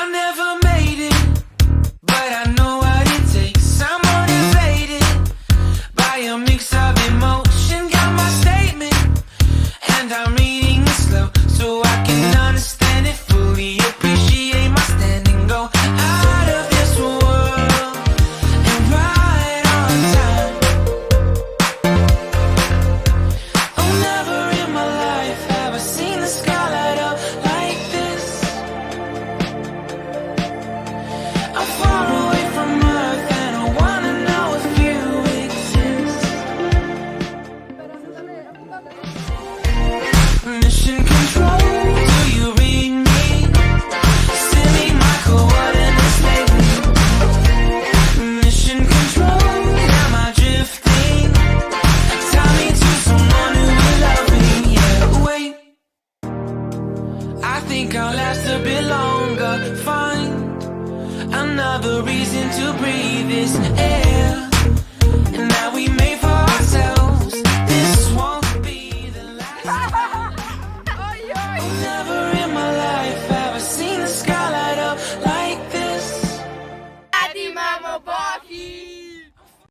I never made it, but I know what it takes. I'm motivated by a mix of emotion. Got my statement, and I'm reading it slow so I can understand it fully. Appreciate my standing, go out of this world and right on time. Oh, never in my life have I seen the sky light up like this. I'm far away from Earth and I wanna know if you exist. Mission control, do you read me? Send me my coordinates lately. Mission control, am I drifting? Tie me to someone who will love me. Yeah, wait, I think I'll last a bit longer. Find another reason to breathe this air.